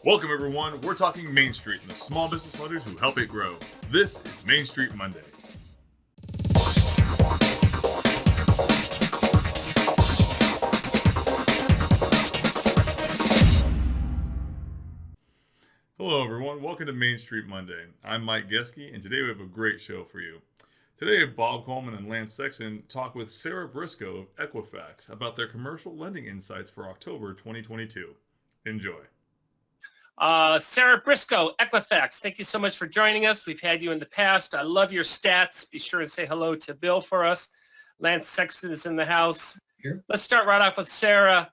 Welcome, everyone. We're talking Main Street and the small business lenders who help it grow. This is Main Street Monday. Hello, everyone. Welcome to Main Street Monday. I'm Mike Geske, and today we have a great show for you. Today, Bob Coleman and Lance Sexton talk with Sarah Briscoe of Equifax about their commercial lending insights for October 2022. Enjoy. Sarah Briscoe, Equifax, thank you so much for joining us. We've had you in the past. I love your stats. Be sure and say hello to Bill for us. Lance Sexton is in the house. Here. Let's start right off with Sarah.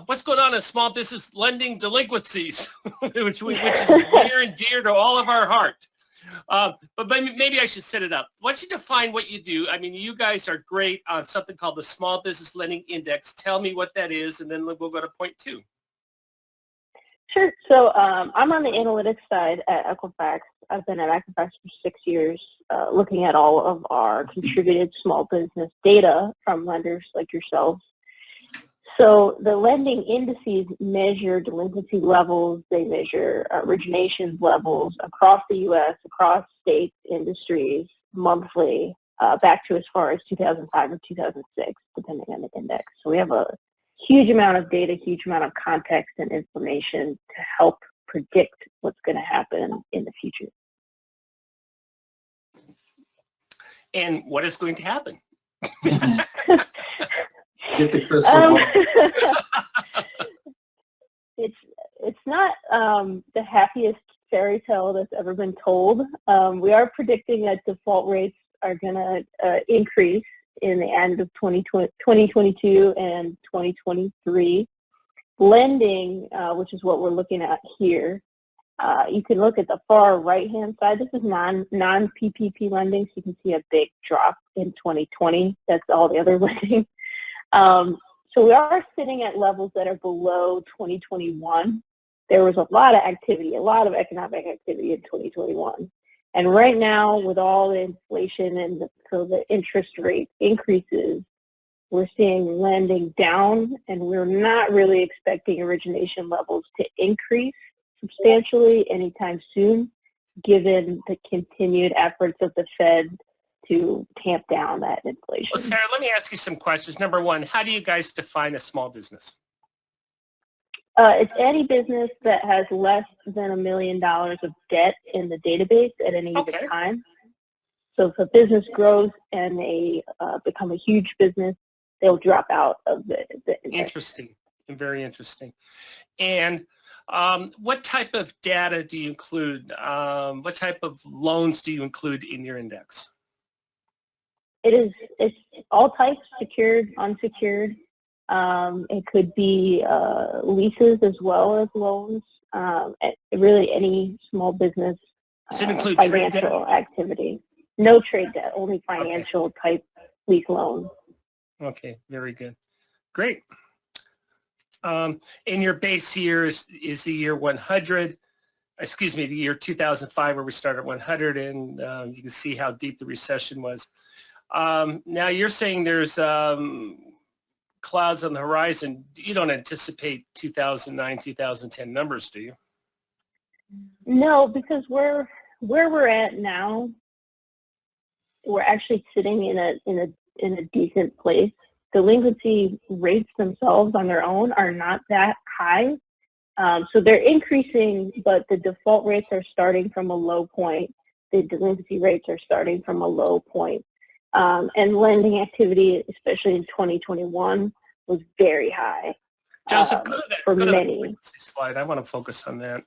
What's going on in small business lending delinquencies, which is near and dear to all of our heart. But maybe I should set it up. Why don't you define what you do? I mean, you guys are great on something called the Small Business Lending Index. Tell me what that is, and then we'll go to point two. Sure. So I'm on the analytics side at Equifax. I've been at Equifax for 6 years, looking at all of our contributed small business data from lenders like yourselves. So the lending indices measure delinquency levels. They measure originations levels across the U.S., across states, industries, monthly, back to as far as 2005 or 2006, depending on the index. So we have a huge amount of data, huge amount of context and information to help predict what's going to happen in the future. And what is going to happen? Get the crystal ball. It's not the happiest fairy tale that's ever been told. We are predicting that default rates are going to increase in the end of 2022 and 2023. Lending, which is what we're looking at here, you can look at the far right-hand side. This is non-PPP lending, so you can see a big drop in 2020. That's all the other lending. So we are sitting at levels that are below 2021. There was a lot of activity, a lot of economic activity in 2021. And right now, with all the inflation and the interest rate increases, we're seeing lending down, and we're not really expecting origination levels to increase substantially anytime soon, given the continued efforts of the Fed to tamp down that inflation. Well, Sarah, let me ask you some questions. Number one, how do you guys define a small business? It's any business that has less than $1 million of debt in the database at any given time. So if a business grows and they become a huge business, they'll drop out of the index. Interesting. Very interesting. And what type of data do you include? What type of loans do you include in your index? It's all types, secured, unsecured. It could be leases as well as loans. Really any small business Does it include financial activity. No trade debt, only financial type lease loans. Okay, very good. Great. And your base year is the year 100, the year 2005 where we started at 100, and you can see how deep the recession was. Now you're saying there's clouds on the horizon. You don't anticipate 2009, 2010 numbers, do you? No, because where we're at now, we're actually sitting in a decent place. Delinquency rates themselves on their own are not that high. So they're increasing, but the default rates are starting from a low point. The delinquency rates are starting from a low point. And lending activity, especially in 2021, was very high. Joseph, go to for that many. delinquency slide. I want to focus on that.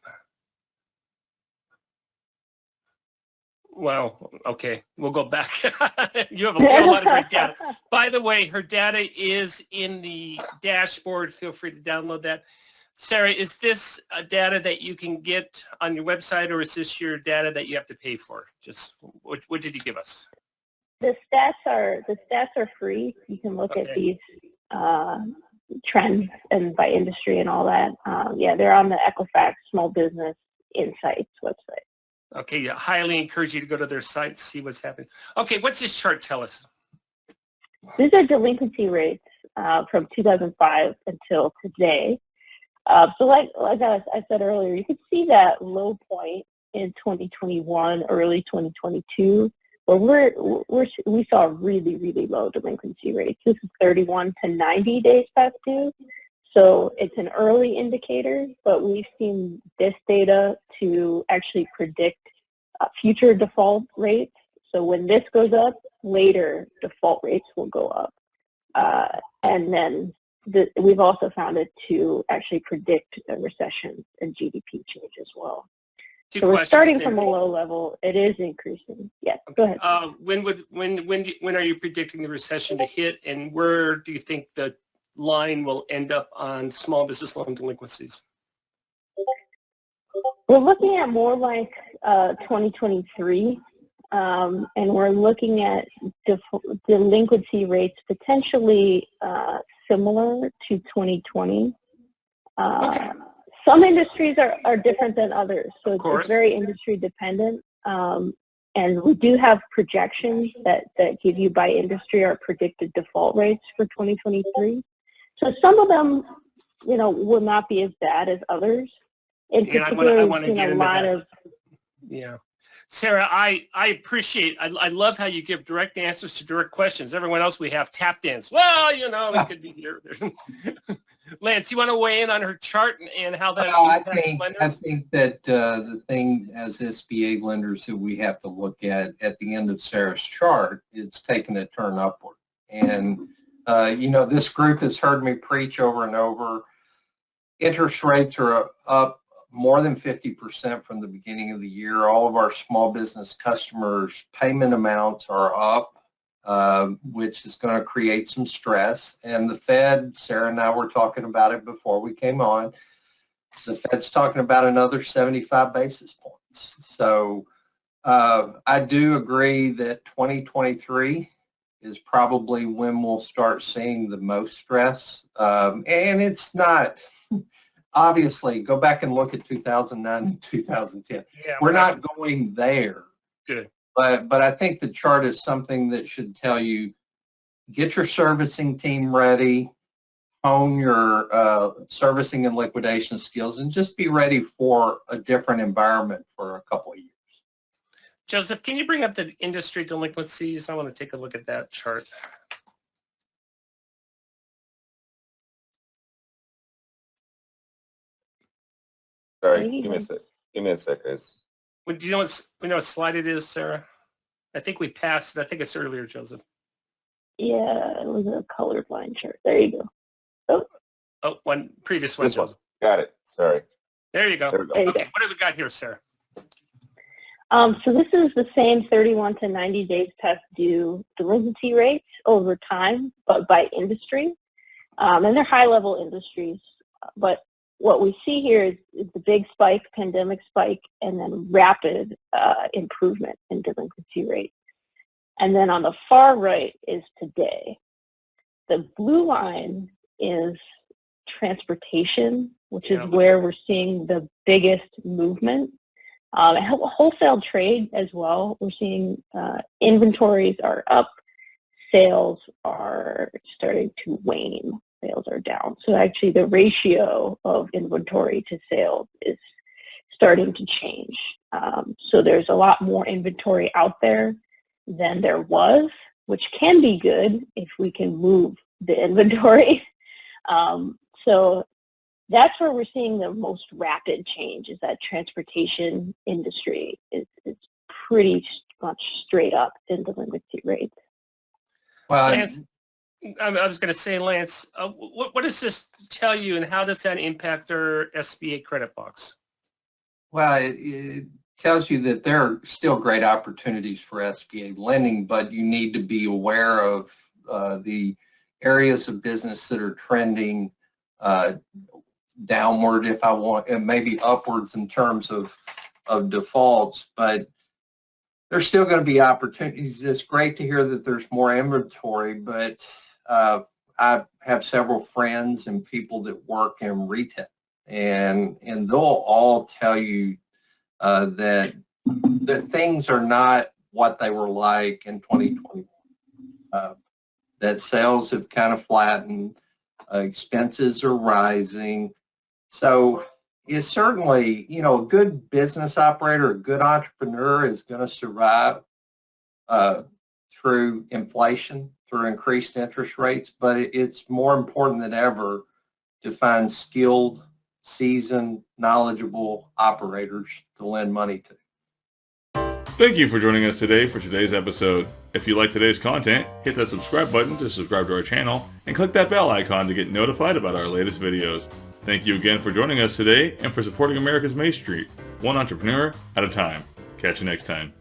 Well, okay, we'll go back. You have a lot of great data. By the way, her data is in the dashboard. Feel free to download that. Sarah, is this data that you can get on your website, or is this your data that you have to pay for? Just what did you give us? The stats are free. You can look at these trends and by industry and all that. They're on the Equifax Small Business Insights website. Okay, I highly encourage you to go to their site, see what's happening. Okay, what's this chart tell us? These are delinquency rates from 2005 until today. So like I said earlier, you could see that low point in 2021, early 2022, where we saw really, really low delinquency rates. This is 31 to 90 days past due. So it's an early indicator, but we've seen this data to actually predict future default rates. So when this goes up, later default rates will go up. And then we've also found it to actually predict a recession and GDP change as well. So we're starting from a low level. It is increasing. Yes, go ahead. When are you predicting the recession to hit, and where do you think the line will end up on small business loan delinquencies? We're looking at more like 2023, and we're looking at delinquency rates potentially similar to 2020. Okay. Some industries are different than others, so it's very industry dependent. And we do have projections that give you by industry our predicted default rates for 2023. So some of them, will not be as bad as others. In particular, I want to get a into lot that. of. Yeah. Sarah, I appreciate, I love how you give direct answers to direct questions. Everyone else, we have tap dance. Well, it could be here. Lance, you want to weigh in on her chart and how that impacts lenders? I think that the thing as SBA lenders that we have to look at the end of Sarah's chart, it's taken a turn upward. And, this group has heard me preach over and over. Interest rates are up more than 50% from the beginning of the year. All of our small business customers' payment amounts are up, which is going to create some stress. And the Fed, Sarah and I were talking about it before we came on, the Fed's talking about another 75 basis points. So I do agree that 2023 is probably when we'll start seeing the most stress. And it's not, obviously, go back and look at 2009 and 2010. Yeah, we're not going there. Good. But I think the chart is something that should tell you, get your servicing team ready, hone your servicing and liquidation skills, and just be ready for a different environment for a couple of years. Joseph, can you bring up the industry delinquencies? I want to take a look at that chart. Sorry, give me a sec. Give me a sec, guys. Do you know what slide it is, Sarah? I think we passed it. I think it's earlier, Joseph. Yeah, it was a colorblind chart. There you go. Oh, previous one, This one. Joseph. Got it. Sorry. There you go. There we go. There you Okay, go. what have we got here, Sarah? So this is the same 31 to 90 days past due delinquency rates over time, but by industry. And they're high-level industries. But what we see here is the big spike, pandemic spike, and then rapid improvement in delinquency rate. And then on the far right is today. The blue line is transportation, which is where we're seeing the biggest movement. Wholesale trade as well. We're seeing inventories are up, sales are starting to wane, sales are down. So actually the ratio of inventory to sales is starting to change. So there's a lot more inventory out there than there was, which can be good if we can move the inventory. So that's where we're seeing the most rapid change, is that transportation industry is pretty much straight up in delinquency rates. Well, Lance, I was going to say, Lance, what does this tell you, and how does that impact our SBA credit box? Well, it tells you that there are still great opportunities for SBA lending, but you need to be aware of the areas of business that are trending downward, if I want, and maybe upwards in terms of defaults, but there's still going to be opportunities. It's great to hear that there's more inventory, but I have several friends and people that work in retail, and they'll all tell you that things are not what they were like in 2021. That sales have kind of flattened, expenses are rising, So it's certainly, you know, a good business operator, a good entrepreneur is going to survive through inflation, through increased interest rates, but it's more important than ever to find skilled, seasoned, knowledgeable operators to lend money to. Thank you for joining us today for today's episode. If you like today's content, hit that subscribe button to subscribe to our channel and click that bell icon to get notified about our latest videos. Thank you again for joining us today and for supporting America's Main Street, one entrepreneur at a time. Catch you next time.